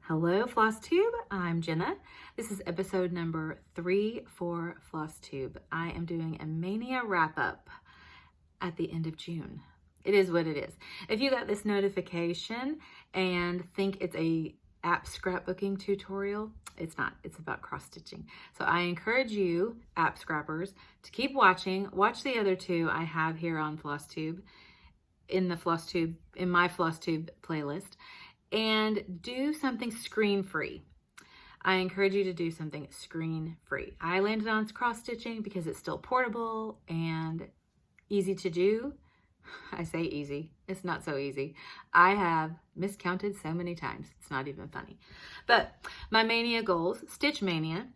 Hello, FlossTube. I'm Jenna. This is episode number 3 for FlossTube. I am doing a Mania Wrap Up at the end of June. It is what it is. If you got this notification and think it's a app scrapbooking tutorial, it's not. It's about cross stitching. So I encourage you, app scrappers, to keep watching. Watch the other two I have here on FlossTube, in my FlossTube playlist, and do something screen-free. I encourage you to do something screen-free. I landed on cross stitching because it's still portable and easy to do. I say easy, it's not so easy. I have miscounted so many times, it's not even funny. But my Mania goals, Stitch Mania,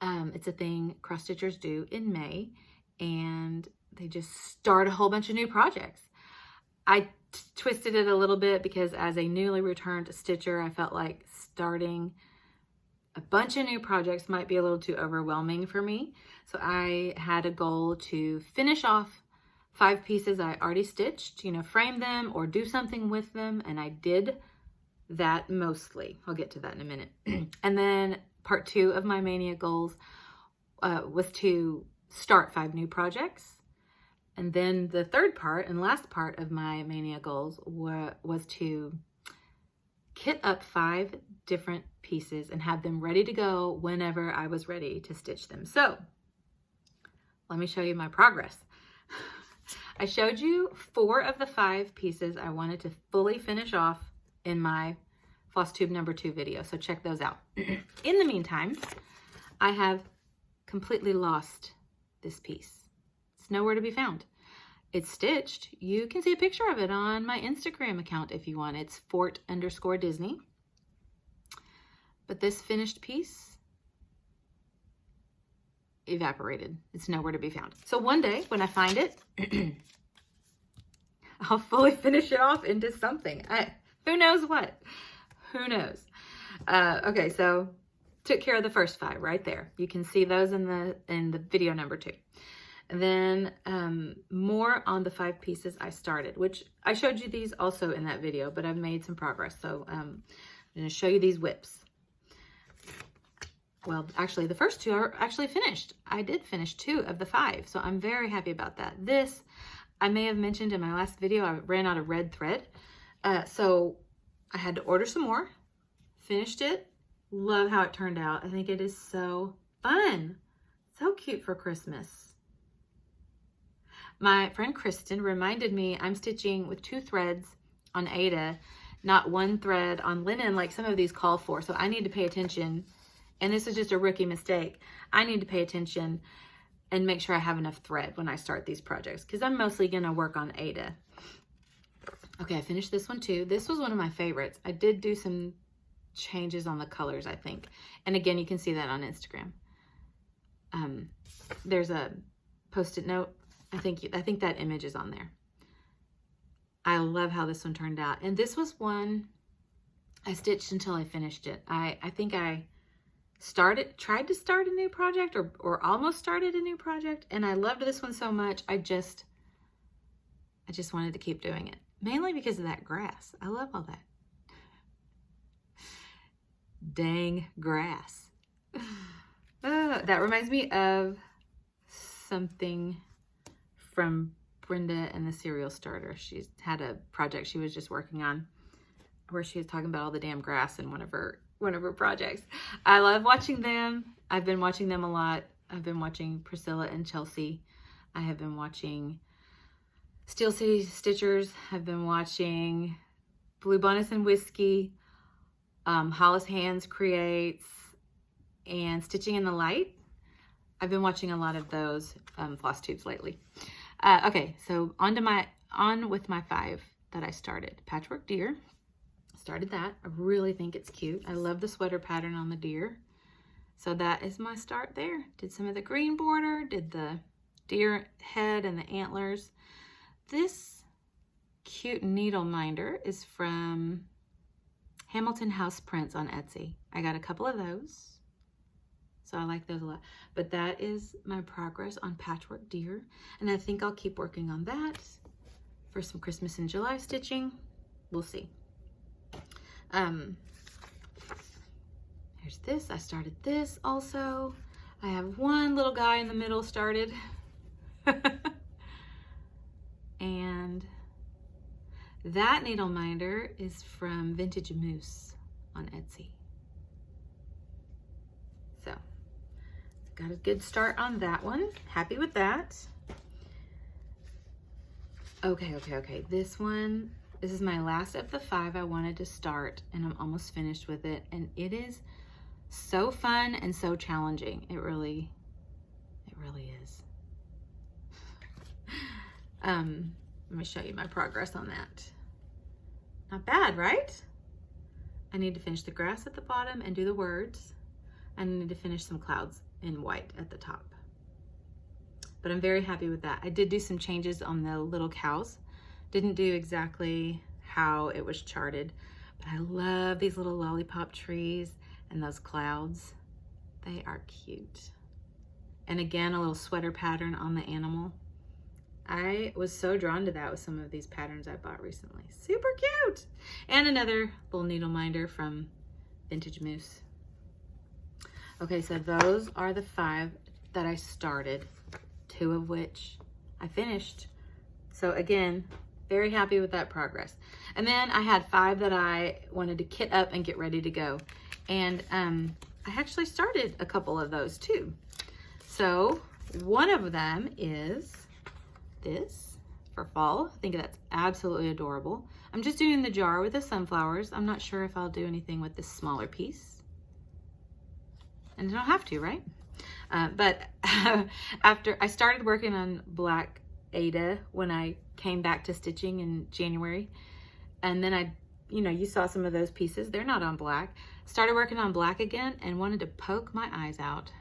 it's a thing cross stitchers do in May, and they just start a whole bunch of new projects. I twisted it a little bit because as a newly returned stitcher, I felt like starting a bunch of new projects might be a little too overwhelming for me. So I had a goal to finish off 5 pieces I already stitched, frame them or do something with them. And I did that mostly. I'll get to that in a minute. And then part 2 of my Mania goals was to start 5 new projects. And then the third part and last part of my Mania goals was to kit up 5 different pieces and have them ready to go whenever I was ready to stitch them. So let me show you my progress. I showed you 4 of the 5 pieces I wanted to fully finish off in my FlossTube number 2 video. So check those out. In the meantime, I have completely lost this piece. It's nowhere to be found. It's stitched. You can see a picture of it on my Instagram account if you want. It's Fort_Disney. But this finished piece evaporated. It's nowhere to be found. So one day when I find it, I'll fully finish it off into something. Who knows what? Who knows? Okay, so took care of the first 5 right there. You can see those in the video number 2. And then more on the 5 pieces I started, which I showed you these also in that video, but I've made some progress. So I'm going to show you these whips. Well, actually, the first 2 are actually finished. I did finish 2 of the 5, so I'm very happy about that. This, I may have mentioned in my last video, I ran out of red thread. So I had to order some more, finished it. Love how it turned out. I think it is so fun. So cute for Christmas. My friend Kristen reminded me I'm stitching with 2 threads on Aida, not 1 thread on linen like some of these call for. So I need to pay attention. And this is just a rookie mistake. I need to pay attention and make sure I have enough thread when I start these projects because I'm mostly going to work on Aida. Okay, I finished this one too. This was one of my favorites. I did do some changes on the colors, I think. And again, you can see that on Instagram. There's a post-it note. I think that image is on there. I love how this one turned out. And this was one I stitched until I finished it. I think I tried to start a new project or almost started a new project. And I loved this one so much. I just wanted to keep doing it. Mainly because of that grass. I love all that. Dang grass. That reminds me of something from Brenda and the Cereal Starter. She's had a project she was just working on where she was talking about all the damn grass in one of her projects. I love watching them. I've been watching them a lot. I've been watching Priscilla and Chelsea. I have been watching Steel City Stitchers. I've been watching Blue Bonnets and Whiskey, Hollis Hands Creates, and Stitching in the Light. I've been watching a lot of those floss tubes lately. Okay, so on with my 5 that I started. Patchwork Deer, started that. I really think it's cute. I love the sweater pattern on the deer. So that is my start there. Did some of the green border, did the deer head and the antlers. This cute needle minder is from Hamilton House Prints on Etsy. I got a couple of those. So I like those a lot. But that is my progress on Patchwork Deer. And I think I'll keep working on that for some Christmas in July stitching. We'll see. There's this, I started this also. I have one little guy in the middle started. And that needle minder is from Vintage Moose on Etsy. So, got a good start on that one. Happy with that. Okay. This one, this is my last of the 5 I wanted to start, and I'm almost finished with it. And it is so fun and so challenging. It really is. Let me show you my progress on that. Not bad, right? I need to finish the grass at the bottom and do the words. I need to finish some clouds in white at the top. But I'm very happy with that. I did do some changes on the little cows. Didn't do exactly how it was charted, but I love these little lollipop trees and those clouds. They are cute. And again, a little sweater pattern on the animal. I was so drawn to that with some of these patterns I bought recently. Super cute. And another little needle minder from Vintage Moose. Okay, so those are the 5 that I started, 2 of which I finished. So again, very happy with that progress. And then I had 5 that I wanted to kit up and get ready to go. And I actually started a couple of those too. So one of them is this for fall. I think that's absolutely adorable. I'm just doing the jar with the sunflowers. I'm not sure if I'll do anything with this smaller piece. And I don't have to, right? But after I started working on black Aida when I came back to stitching in January, and then you saw some of those pieces. They're not on black. Started working on black again and wanted to poke my eyes out.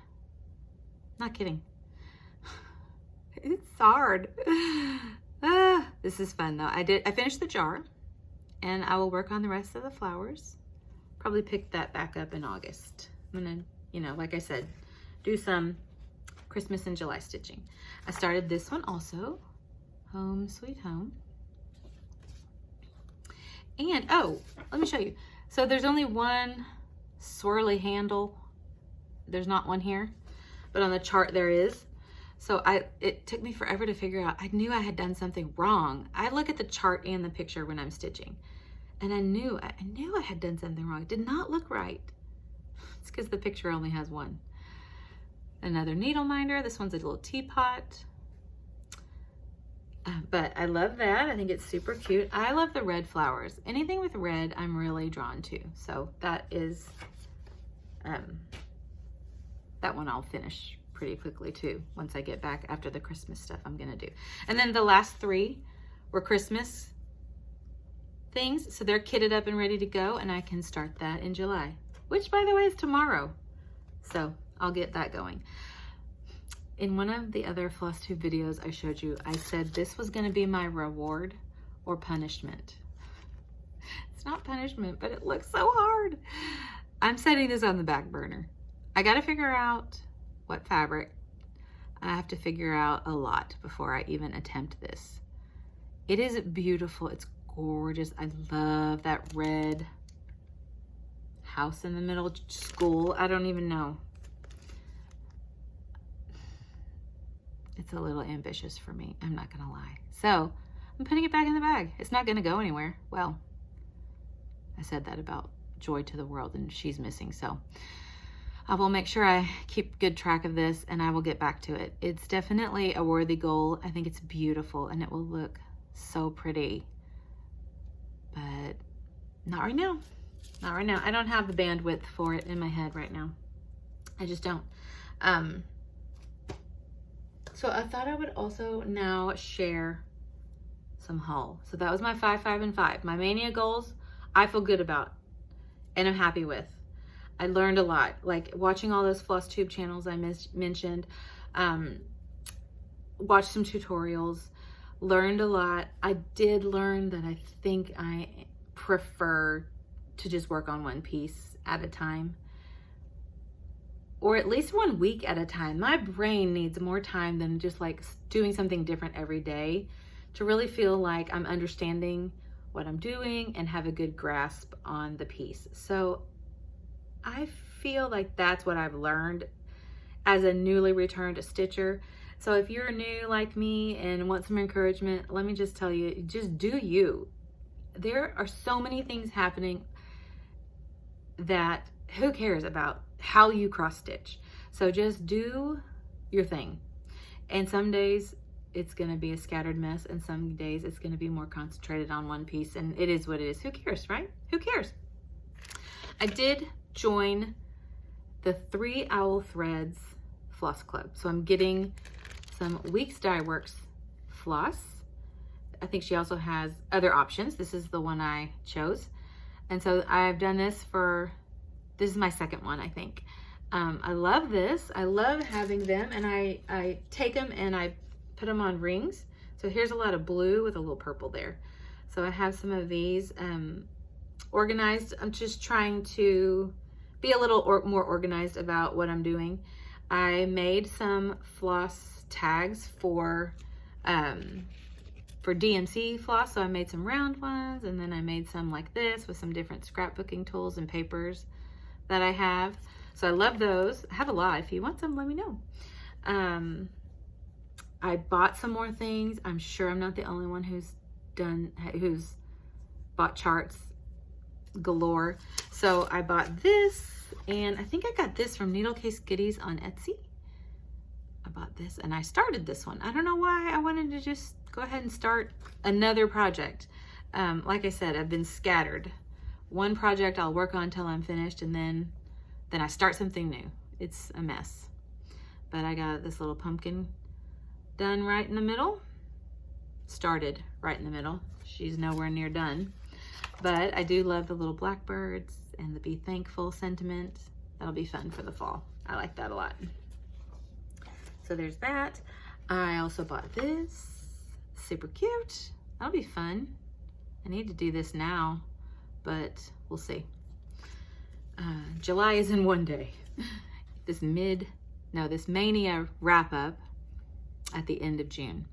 Not kidding. It's hard. This is fun though. I finished the jar, and I will work on the rest of the flowers. Probably pick that back up in August. I'm gonna, like I said, do some Christmas and July stitching. I started this one also, Home Sweet Home. And oh, let me show you. So there's only one swirly handle. There's not one here, but on the chart there is. So it took me forever to figure out. I knew I had done something wrong. I look at the chart and the picture when I'm stitching, and I knew I had done something wrong. It did not look right. It's because the picture only has one. Another needle minder. This one's a little teapot. But I love that. I think it's super cute. I love the red flowers. Anything with red, I'm really drawn to. So that is, that one I'll finish pretty quickly too, once I get back after the Christmas stuff I'm gonna do. And then the last 3 were Christmas things. So they're kitted up and ready to go, and I can start that in July, which by the way is tomorrow. So I'll get that going. In one of the other FlossTube videos I showed you, I said this was gonna be my reward or punishment. It's not punishment, but it looks so hard. I'm setting this on the back burner. I gotta figure out what fabric. I have to figure out a lot before I even attempt this. It is beautiful, it's gorgeous. I love that red house in the middle, school, I don't even know. It's a little ambitious for me, I'm not gonna lie. So I'm putting it back in the bag. It's not gonna go anywhere. Well, I said that about Joy to the World, and she's missing, so I will make sure I keep good track of this, and I will get back to it. It's definitely a worthy goal. I think it's beautiful, and it will look so pretty, but not right now. Not right now. I don't have the bandwidth for it in my head right now. I just don't. So I thought I would also now share some haul. So that was my 5, 5, and 5. My Maynia goals, I feel good about and I'm happy with. I learned a lot, like watching all those Floss Tube channels I mentioned, watched some tutorials, learned a lot. I did learn that I think I prefer to just work on one piece at a time, or at least 1 week at a time. My brain needs more time than just like doing something different every day to really feel like I'm understanding what I'm doing and have a good grasp on the piece. So I feel like that's what I've learned as a newly returned stitcher. So if you're new like me and want some encouragement, let me just tell you, just do you. There are so many things happening that who cares about how you cross stitch. So just do your thing. And some days it's going to be a scattered mess, and some days it's going to be more concentrated on one piece, and it is what it is. Who cares, right? Who cares? I did join the 3 Owl Threads Floss Club. So I'm getting some Weeks Dye Works floss. I think she also has other options. This is the one I chose. And so I've done this is my second one, I think. I love this. I love having them, and I take them and I put them on rings. So here's a lot of blue with a little purple there. So I have some of these organized. I'm just trying to be a little more organized about what I'm doing. I made some floss tags for DMC floss. So I made some round ones, and then I made some like this with some different scrapbooking tools and papers that I have. So I love those. I have a lot. If you want some, let me know. I bought some more things. I'm sure I'm not the only one who's bought charts galore. So I bought this, and I think I got this from Needle Case Goodies on Etsy. I bought this, and I started this one. I don't know why I wanted to just go ahead and start another project. Like I said, I've been scattered. One project I'll work on till I'm finished, and then I start something new. It's a mess. But I got this little pumpkin done right in the middle. Started right in the middle. She's nowhere near done. But I do love the little blackbirds and the be thankful sentiment. That'll be fun for the fall. I like that a lot. So there's that. I also bought this. Super cute. That'll be fun. I need to do this now, but we'll see. July is in one day. This Maynia Wrap Up at the end of June.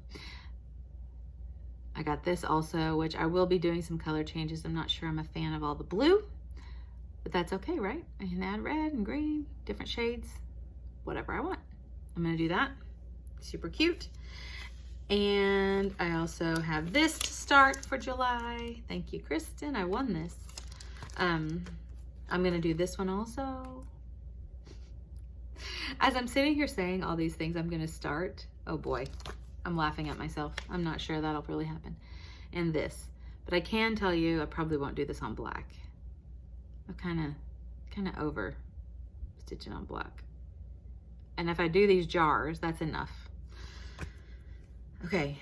I got this also, which I will be doing some color changes. I'm not sure I'm a fan of all the blue, but that's okay, right? I can add red and green, different shades, whatever I want. I'm gonna do that. Super cute. And I also have this to start for July. Thank you, Kristen. I won this. I'm gonna do this one also. As I'm sitting here saying all these things I'm gonna start, oh boy, I'm laughing at myself. I'm not sure that'll really happen. And this, but I can tell you I probably won't do this on black. I'm kind of over stitching on black. And if I do these jars, that's enough. Okay,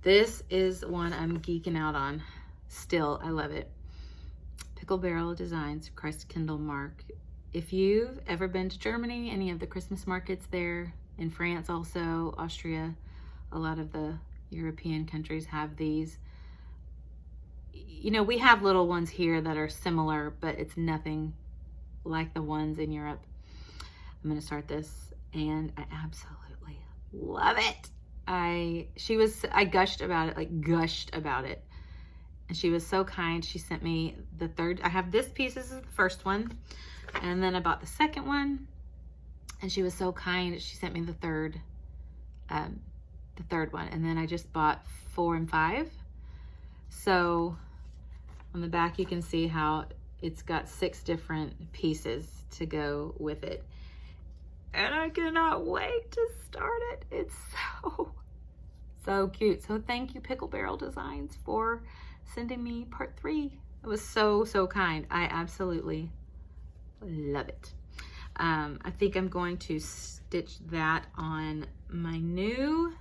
this is one I'm geeking out on. Still, I love it. Pickle Barrel Designs Christ Kindle Mark. If you've ever been to Germany, any of the Christmas markets there, in France also, Austria, a lot of the European countries have these. You know, we have little ones here that are similar, but it's nothing like the ones in Europe. I'm gonna start this, and I absolutely love it. I gushed about it, and she was so kind. She sent me the third. I have this piece. This is the first one, and then I bought the second one, and she was so kind. She sent me the third one, and then I just bought 4 and 5. So on the back you can see how it's got 6 different pieces to go with it, and I cannot wait to start it. It's so cute. So thank you, Pickle Barrel Designs, for sending me part 3. It was so kind. I absolutely love it. I think I'm going to stitch that on my new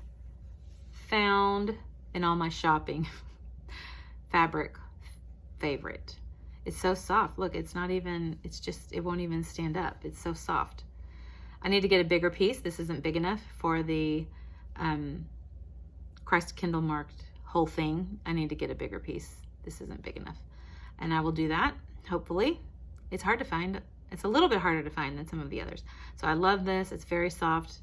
found in all my shopping fabric favorite. It's so soft. Look, it won't even stand up. It's so soft. I need to get a bigger piece. This isn't big enough for the Christ Kindle marked whole thing. I need to get a bigger piece. This isn't big enough. And I will do that, hopefully. It's hard to find. It's a little bit harder to find than some of the others. So I love this. It's very soft.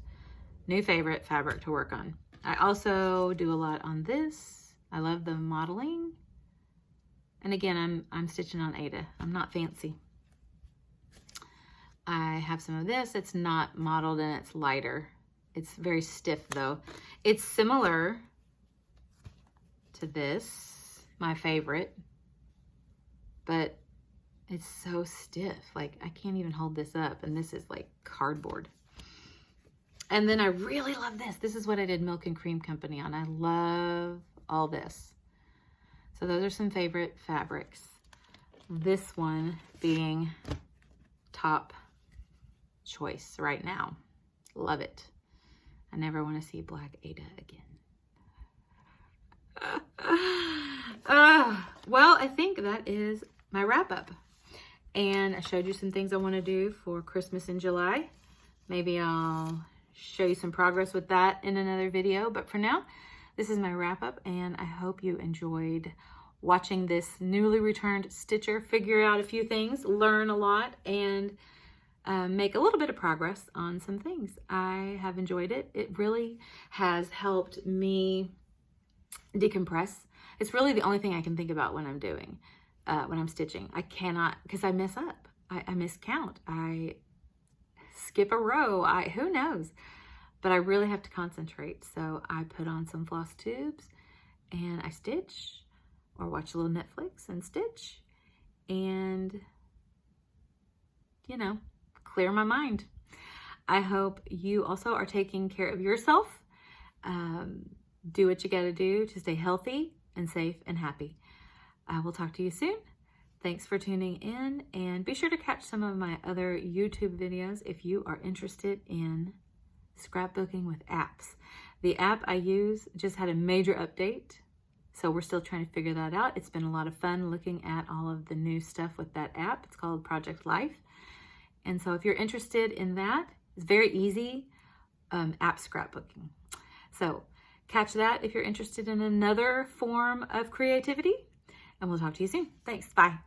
New favorite fabric to work on. I also do a lot on this. I love the modeling. And again, I'm stitching on Aida. I'm not fancy. I have some of this. It's not mottled and it's lighter. It's very stiff though. It's similar to this, my favorite, but it's so stiff. Like I can't even hold this up, and this is like cardboard. And then I really love this. This is what I did Milk and Cream Company on. I love all this. So those are some favorite fabrics. This one being top choice right now. Love it. I never want to see black Aida again. Well, I think that is my wrap up. And I showed you some things I want to do for Christmas in July. Maybe I'll show you some progress with that in another video. But for now, this is my wrap up, and I hope you enjoyed watching this newly returned stitcher figure out a few things, learn a lot, and make a little bit of progress on some things. I have enjoyed it. It really has helped me decompress. It's really the only thing I can think about when I'm doing, when I'm stitching. I cannot, because I mess up. I miscount. I skip a row. Who knows? But I really have to concentrate. So I put on some floss tubes and I stitch, or watch a little Netflix and stitch, and, you know, clear my mind. I hope you also are taking care of yourself. Do what you got to do to stay healthy and safe and happy. I will talk to you soon. Thanks for tuning in, and be sure to catch some of my other YouTube videos if you are interested in scrapbooking with apps. The app I use just had a major update, so we're still trying to figure that out. It's been a lot of fun looking at all of the new stuff with that app. It's called Project Life. And so if you're interested in that, it's very easy app scrapbooking. So catch that if you're interested in another form of creativity, and we'll talk to you soon. Thanks. Bye.